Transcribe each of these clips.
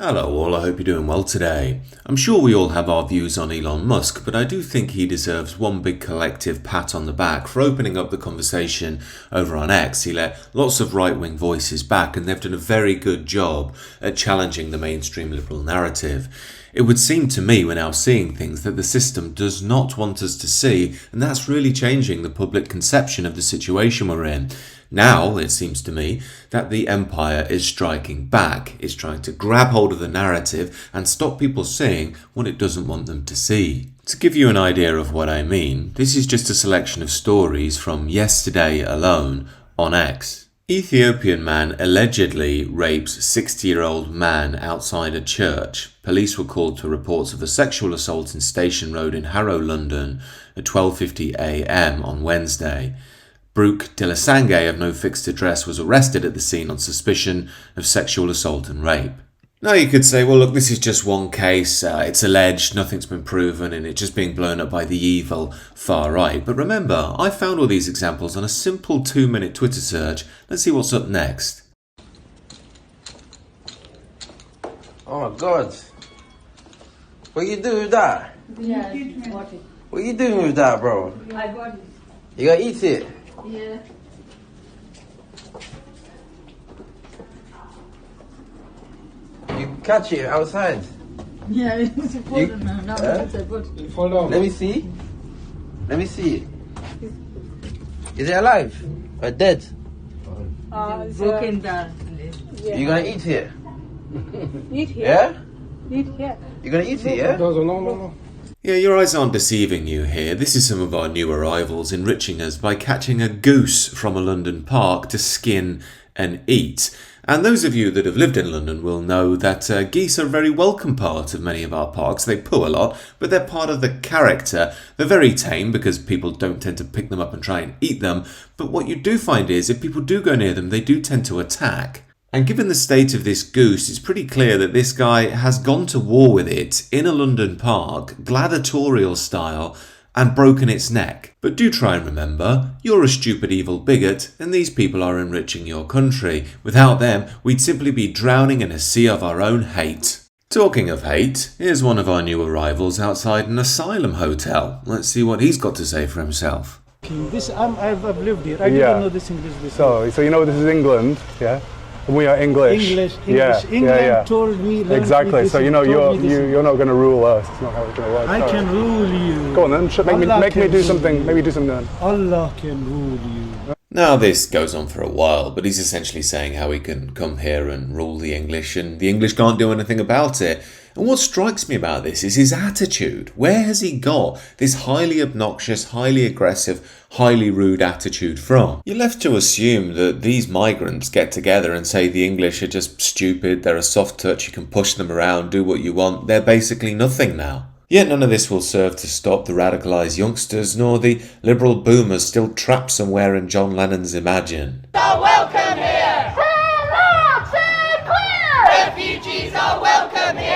Hello all, I hope you're doing well today. I'm sure we all have our views on Elon Musk, but I do think he deserves one big collective pat on the back for opening up the conversation over on X. He let lots of right-wing voices back and they've done a very good job at challenging the mainstream liberal narrative. It would seem to me we're now seeing things that the system does not want us to see, and that's really changing the public conception of the situation we're in. Now, it seems to me, that the empire is striking back. It's trying to grab hold of the narrative and stop people seeing what it doesn't want them to see. To give you an idea of what I mean, this is just a selection of stories from yesterday alone on X. Ethiopian man allegedly rapes 60-year-old man outside a church. Police were called to reports of a sexual assault in Station Road in Harrow, London at 12:50 a.m. on Wednesday. Brooke Dilasange of no fixed address was arrested at the scene on suspicion of sexual assault and rape. Now you could say, well look, this is just one case, it's alleged, nothing's been proven and it's just being blown up by the evil far right. But remember, I found all these examples on a simple 2-minute Twitter search. Let's see what's up next. Oh my god. What you doing with that? Yeah, got it. What you doing with that, bro? I got it. You gonna eat it? Yeah. You catch it outside. Yeah, it's important now. Now it's important. Let me see. Let me see. Is it alive? Or dead? It's broken down. Yeah. You gonna eat it? Eat here. Yeah? Eat here. You gonna eat it, yeah? No. Yeah, your eyes aren't deceiving you here. This is some of our new arrivals enriching us by catching a goose from a London park to skin and eat. And those of you that have lived in London will know that geese are a very welcome part of many of our parks. They poo a lot, but they're part of the character. They're very tame because people don't tend to pick them up and try and eat them. But what you do find is if people do go near them, they do tend to attack. And given the state of this goose, it's pretty clear that this guy has gone to war with it in a London park, gladiatorial style, and broken its neck. But do try and remember, you're a stupid evil bigot, and these people are enriching your country. Without them, we'd simply be drowning in a sea of our own hate. Talking of hate, here's one of our new arrivals outside an asylum hotel. Let's see what he's got to say for himself. I've lived here. I Yeah. didn't know this English before. So you know this is England, yeah? And we are English. English. Yeah, England told me. Exactly. So you know you're not going to rule us. It's not how it's going to work. I So- can rule you. Go on then. Make me do something. Maybe do something then. Allah can rule you. Now this goes on for a while, but he's essentially saying how he can come here and rule the English and the English can't do anything about it. And what strikes me about this is his attitude. Where has he got this highly obnoxious, highly aggressive, highly rude attitude from? You're left to assume that these migrants get together and say the English are just stupid, they're a soft touch, you can push them around, do what you want, they're basically nothing now. Yet none of this will serve to stop the radicalised youngsters nor the liberal boomers still trapped somewhere in John Lennon's Imagine. Are welcome here. Free, loud, and clear. Refugees are welcome here.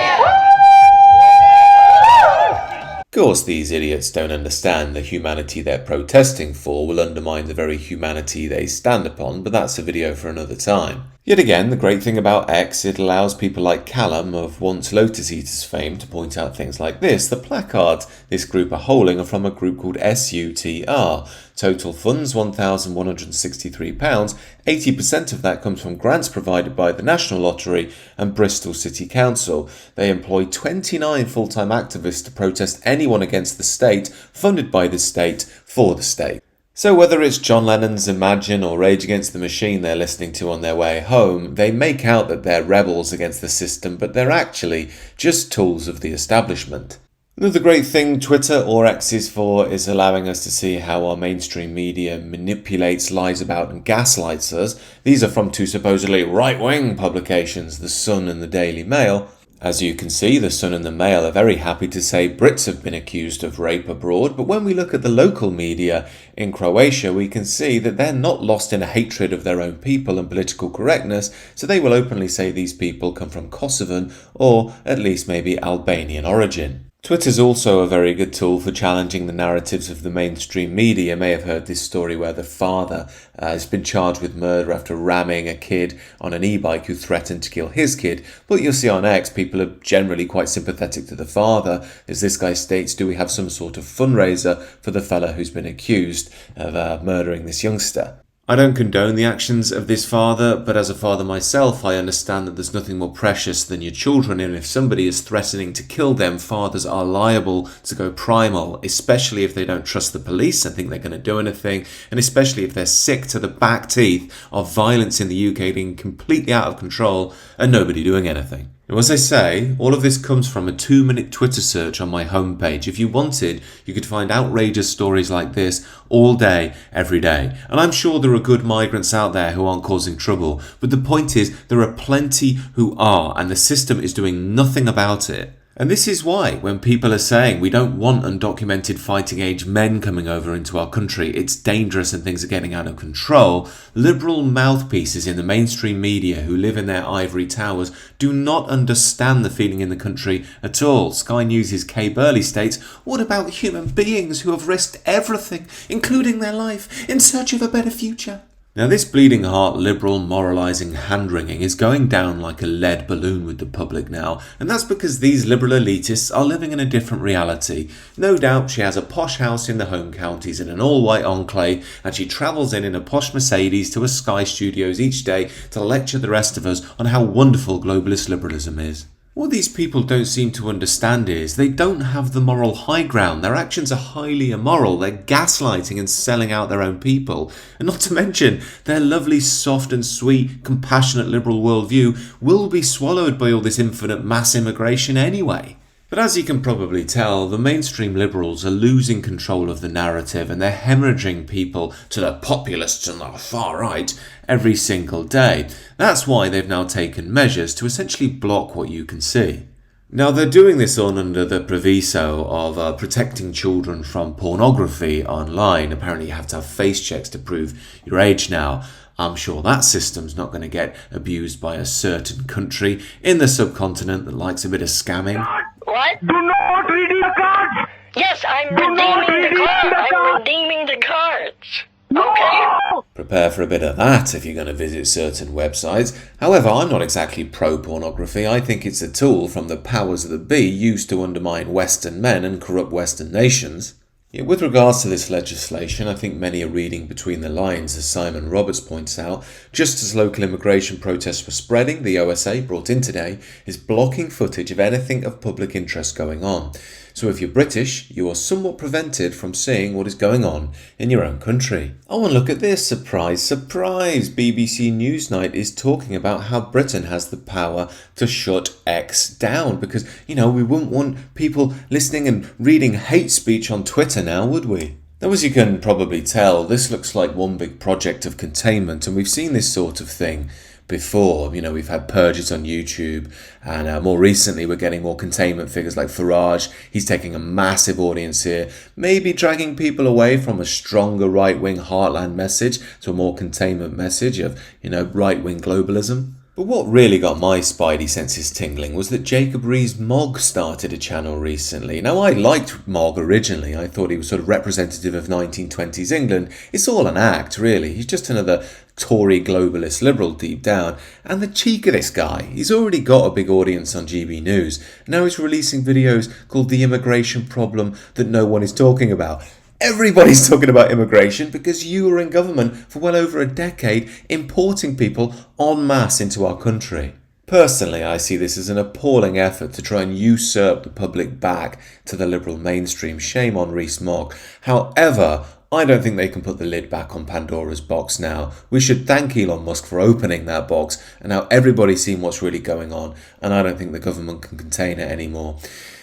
Of course, these idiots don't understand the humanity they're protesting for will undermine the very humanity they stand upon, but that's a video for another time. Yet again, the great thing about X, it allows people like Callum of once Lotus Eaters fame to point out things like this. The placards this group are holding are from a group called SUTR. Total funds £1,163. 80% of that comes from grants provided by the National Lottery and Bristol City Council. They employ 29 full-time activists to protest anyone against the state, funded by the state, for the state. So whether it's John Lennon's Imagine or Rage Against the Machine they're listening to on their way home, they make out that they're rebels against the system, but they're actually just tools of the establishment. Another great thing Twitter or X is for is allowing us to see how our mainstream media manipulates, lies about and gaslights us. These are from two supposedly right-wing publications, The Sun and the Daily Mail. As you can see, The Sun and the Mail are very happy to say Brits have been accused of rape abroad, but when we look at the local media in Croatia, we can see that they're not lost in a hatred of their own people and political correctness, so they will openly say these people come from Kosovan or at least maybe Albanian origin. Twitter's also a very good tool for challenging the narratives of the mainstream media. You may have heard this story where the father has been charged with murder after ramming a kid on an e-bike who threatened to kill his kid. But you'll see on X, people are generally quite sympathetic to the father. As this guy states, do we have some sort of fundraiser for the fella who's been accused of murdering this youngster? I don't condone the actions of this father, but as a father myself, I understand that there's nothing more precious than your children, and if somebody is threatening to kill them, fathers are liable to go primal, especially if they don't trust the police and think they're going to do anything, and especially if they're sick to the back teeth of violence in the UK being completely out of control and nobody doing anything. Now, as I say, all of this comes from a 2-minute Twitter search on my homepage. If you wanted, you could find outrageous stories like this all day, every day. And I'm sure there are good migrants out there who aren't causing trouble. But the point is, there are plenty who are, and the system is doing nothing about it. And this is why, when people are saying we don't want undocumented fighting age men coming over into our country, it's dangerous and things are getting out of control, liberal mouthpieces in the mainstream media who live in their ivory towers do not understand the feeling in the country at all. Sky News' Kay Burley states, what about human beings who have risked everything, including their life, in search of a better future? Now, this bleeding heart, liberal, moralising hand-wringing is going down like a lead balloon with the public now, and that's because these liberal elitists are living in a different reality. No doubt she has a posh house in the home counties in an all-white enclave, and she travels in a posh Mercedes to a Sky Studios each day to lecture the rest of us on how wonderful globalist liberalism is. What these people don't seem to understand is they don't have the moral high ground. Their actions are highly immoral. They're gaslighting and selling out their own people. And not to mention, their lovely, soft and sweet, compassionate liberal worldview will be swallowed by all this infinite mass immigration anyway. But as you can probably tell, the mainstream liberals are losing control of the narrative and they're hemorrhaging people to the populists and the far right every single day. That's why they've now taken measures to essentially block what you can see. Now, they're doing this on under the proviso of protecting children from pornography online. Apparently you have to have face checks to prove your age now. I'm sure that system's not going to get abused by a certain country in the subcontinent that likes a bit of scamming. What? Do not redeem the cards! Yes, I'm redeeming the cards! I'm redeeming the cards! Okay? Prepare for a bit of that if you're going to visit certain websites. However, I'm not exactly pro-pornography. I think it's a tool from the powers that be used to undermine Western men and corrupt Western nations. Yet with regards to this legislation, I think many are reading between the lines, as Simon Roberts points out. Just as local immigration protests were spreading, the OSA, brought in today, is blocking footage of anything of public interest going on. So if you're British, you are somewhat prevented from seeing what is going on in your own country. Oh, and look at this. Surprise, surprise. BBC Newsnight is talking about how Britain has the power to shut X down because, we wouldn't want people listening and reading hate speech on Twitter now, would we? Now, as you can probably tell, this looks like one big project of containment, and we've seen this sort of thing before. We've had purges on YouTube, and more recently we're getting more containment figures like Farage. He's taking a massive audience here, maybe dragging people away from a stronger right-wing heartland message to a more containment message of, right-wing globalism. But what really got my spidey senses tingling was that Jacob Rees-Mogg started a channel recently. Now, I liked Mogg originally. I thought he was sort of representative of 1920s England. It's all an act, really. He's just another Tory globalist liberal deep down. And the cheek of this guy, he's already got a big audience on GB News. Now he's releasing videos called The Immigration Problem That No One Is Talking About. Everybody's talking about immigration because you were in government for well over a decade importing people en masse into our country. Personally, I see this as an appalling effort to try and usurp the public back to the liberal mainstream. Shame on Rees-Mogg. However, I don't think they can put the lid back on Pandora's box now. We should thank Elon Musk for opening that box, and now everybody's seen what's really going on, and I don't think the government can contain it anymore.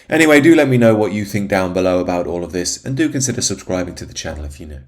Anyway, do let me know what you think down below about all of this, and do consider subscribing to the channel if you're new.